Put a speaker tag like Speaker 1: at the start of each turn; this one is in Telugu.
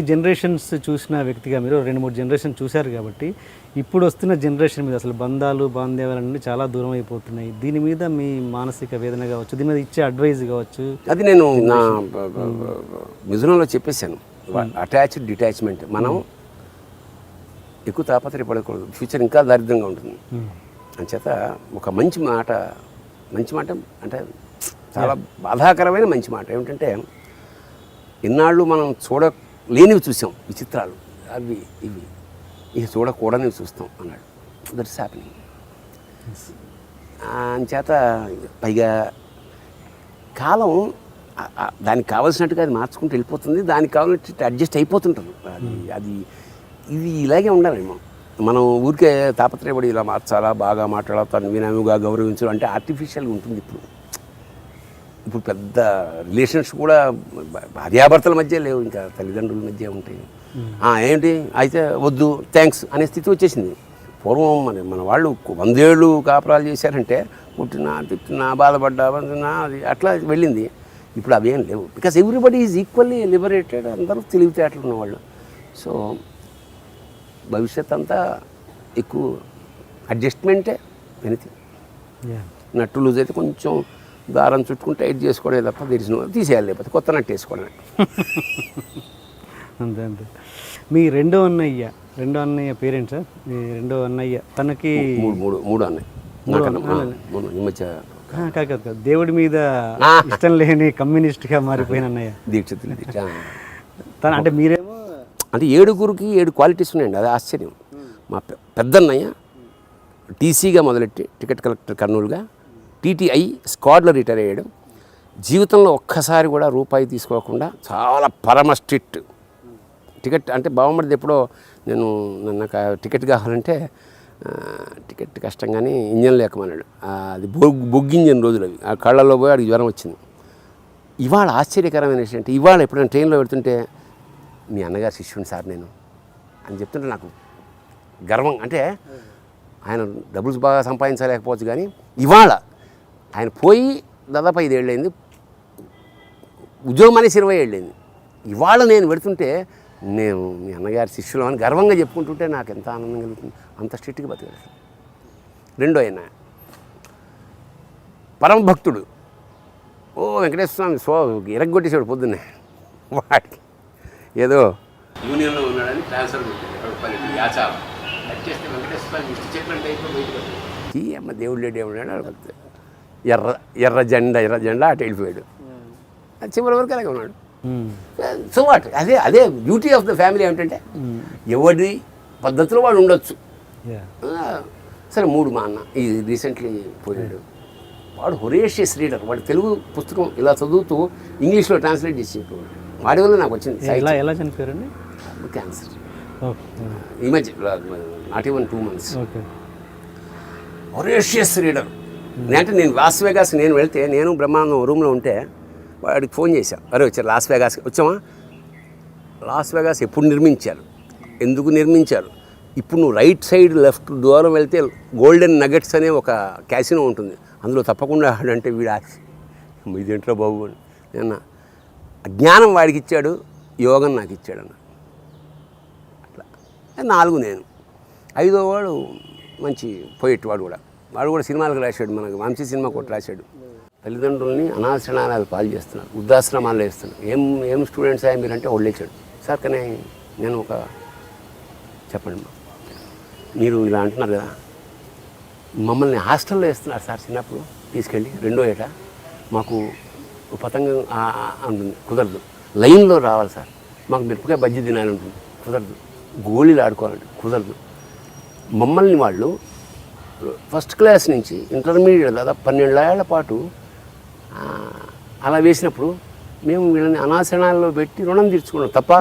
Speaker 1: ఇన్ని జనరేషన్స్ చూసిన వ్యక్తిగా మీరు 2-3 జనరేషన్ చూశారు కాబట్టి ఇప్పుడు వస్తున్న జనరేషన్ మీద అసలు బంధాలు బాంధవ్యాలన్నీ చాలా దూరం అయిపోతున్నాయి. దీని మీద మీ మానసిక వేదన కావచ్చు, దీని మీద ఇచ్చే అడ్వైజ్ కావచ్చు.
Speaker 2: అది నేను నా మిజునంలో చెప్పేశాను. అటాచ్డ్ డిటాచ్మెంట్ మనం ఎక్కువ తాపత్రయపడకూడదు, ఫ్యూచర్ ఇంకా దారిద్రంగా ఉంటుంది. అంచేత ఒక మంచి మాట అంటే చాలా బాధాకరమైన మంచి మాట ఏమిటంటే, ఇన్నాళ్ళు మనం చూడలేనివి చూసాం, విచిత్రాలు అవి ఇవి, ఇక చూడకూడనివి చూస్తాం అన్నాడు. That's happening. అంచేత పైగా కాలం దానికి కావాల్సినట్టుగా అది మార్చుకుంటూ వెళ్ళిపోతుంది, దానికి కావాల్సినట్టు అడ్జస్ట్ అయిపోతుంటారు. అది ఇది ఇలాగే ఉండాలేమో. మనం ఊరికే తాపత్రయపడి ఇలా మార్చాలా, బాగా మాట్లాడతాను, వినముగా గౌరవించాలి అంటే ఆర్టిఫిషియల్గా ఉంటుంది. ఇప్పుడు పెద్ద రిలేషన్స్ కూడా భార్యాభర్తల మధ్య లేవు, ఇంకా తల్లిదండ్రుల మధ్య ఉంటాయి. ఏంటి అయితే వద్దు థ్యాంక్స్ అనే స్థితి వచ్చేసింది. పూర్వం మన వాళ్ళు 100 ఏళ్ళు కాపురాలు చేశారంటే పుట్టినా తిట్టినా బాధపడ్డా అది అట్లా వెళ్ళింది. ఇప్పుడు అవేం లేవు. Because everybody is equally liberated, అందరూ తెలివితేటలు ఉన్నవాళ్ళు. సో భవిష్యత్ అంతా ఎక్కువ అడ్జస్ట్మెంటే ఎనీథింగ్. నట్టు లూజ్ అయితే కొంచెం దారం చుట్టుకుంటే టైట్ చేసుకోవడమే తప్ప తెలిసిన తీసేయాలి, లేకపోతే కొత్త నట్టు వేసుకోవడమే.
Speaker 1: అంతే అంతే. మీ రెండో అన్నయ్య పేరెంట్స్, మీ రెండో అన్నయ్య తనకి
Speaker 2: మూడు అన్నయ్య
Speaker 1: కాదు, దేవుడి మీద ఇష్టం లేని కమ్యూనిస్ట్గా మారిపోయిన అన్నయ్య
Speaker 2: దీక్షిత్.
Speaker 1: తను అంటే మీరేమో
Speaker 2: అంటే 7గురికి 7 క్వాలిటీస్ ఉన్నాయండి, అది ఆశ్చర్యం. మా పెద్దన్నయ్య టీసీగా మొదలెట్టి టికెట్ కలెక్టర్ కర్నూలుగా, టీటీఐ స్క్వాడ్లో రిటైర్ అయ్యాడు. జీవితంలో ఒక్కసారి కూడా రూపాయి తీసుకోకుండా చాలా పరమ స్ట్రిక్ట్. టికెట్ అంటే బావమరిది ఎప్పుడో నాకు టికెట్ కావాలంటే టికెట్ కష్టం కానీ ఇంజన్ లేకమన్నాడు. అది బొగ్గు ఇంజన్ రోజులు అవి. ఆ కళ్ళల్లో పోయి అడిగి జ్వరం వచ్చింది. ఇవాళ ఆశ్చర్యకరమైన విషయం అంటే, ఇవాళ ఎప్పుడైనా ట్రైన్లో పెడుతుంటే మీ అన్నగారు శిష్యుని సార్ నేను అని చెప్తుంటే నాకు గర్వం. అంటే ఆయన డబ్బులు బాగా సంపాదించలేకపోవచ్చు కానీ ఇవాళ ఆయన పోయి దాదాపు 5 ఏళ్ళు అయింది, ఉద్యోగం అనేసి 20 ఏళ్ళు అయింది. ఇవాళ నేను పెడుతుంటే నేను మీ అన్నగారి శిష్యులు అని గర్వంగా చెప్పుకుంటుంటే నాకు ఎంత ఆనందం కలుగుతుంది. అంత స్ట్రిక్ట్గా బతికాడు. రెండో ఆయన పరమ భక్తుడు. వెంకటేశ్వర స్వామి ఇరగ్గొట్టేసాడు పొద్దున్నే. వాడికి ఏదో యూనియన్లో ఉన్నాడని ట్రాన్స్ఫర్ యాచారం వచ్చేస్తే వెంకటేశ్వర స్వామి ఇష్ట చెట్లంటే ఈ అమ్మ దేవుడు లేడు ఏమన్నాడు, ఎర్ర జెండా అటు వెళ్ళిపోయాడు. చివరి వరకు అలాగే ఉన్నాడు. సో వాట్ అదే బ్యూటీ ఆఫ్ ద ఫ్యామిలీ ఏమిటంటే ఎవరి పద్ధతిలో వాడు ఉండొచ్చు. సరే 3 మా అన్న ఈ రీసెంట్లీ పోయాడు. వాడు హొరేషియస్ రీడర్. వాడు తెలుగు పుస్తకం ఇలా చదువుతూ ఇంగ్లీష్లో ట్రాన్స్లేట్ చేసి చెప్పేవాడు. వాడి వల్ల నాకు వచ్చింది.
Speaker 1: ఎలా చనిపోయారండి?
Speaker 2: క్యాన్సర్. ఈ మధ్య నాట్ ఈవెన్ 2 months. హొరేషియస్ రీడర్. అంటే నేను లాస్ వేగాస్ వెళ్తే నేను బ్రహ్మానందం రూమ్లో ఉంటే వాడికి ఫోన్ చేశాను, అరే వచ్చారు లాస్ వేగాస్ వచ్చామా? లాస్ వేగాస్ ఎప్పుడు నిర్మించారు, ఎందుకు నిర్మించారు? ఇప్పుడు నువ్వు రైట్ సైడ్ లెఫ్ట్ దూరం వెళ్తే గోల్డెన్ నగెట్స్ అనే ఒక క్యాసినో ఉంటుంది, అందులో తప్పకుండా ఆడంటే వీడు ఇదేంట్లో బాబు అని. నేను జ్ఞానం వాడికి ఇచ్చాడు, యోగం నాకు ఇచ్చాడు అన్న. అట్లా 4 నేను. 5వ వాడు మంచి పోయేట్టు. వాడు కూడా సినిమాలకు రాశాడు, మనకు వంశీ సినిమా కూడా రాశాడు. తల్లిదండ్రుల్ని అనాశ్రమాలు పాలు చేస్తున్నారు, వృద్ధాశ్రమాల్లో వేస్తున్నారు. ఏం స్టూడెంట్స్ అయ్యా మీరంటే వదిలేశాడు. సార్ కానీ నేను చెప్పండి మీరు ఇలా అంటున్నారు కదా, మమ్మల్ని హాస్టల్లో వేస్తున్నారు సార్ చిన్నప్పుడు తీసుకెళ్ళి 2వ ఏట మాకు పతంగం ఉంటుంది, కుదరదు. లైన్లో రావాలి సార్, మాకు మిరపకాయ బజ్జీ తినాలి ఉంటుంది, కుదరదు. గోళీలు ఆడుకోవాలంటే కుదరదు. మమ్మల్ని వాళ్ళు ఫస్ట్ క్లాస్ నుంచి ఇంటర్మీడియట్ దాదాపు 12 ఏళ్ల పాటు అలా వేసినప్పుడు మేము వీళ్ళని అనాశనాల్లో పెట్టి రుణం తీర్చుకున్నాం తప్ప.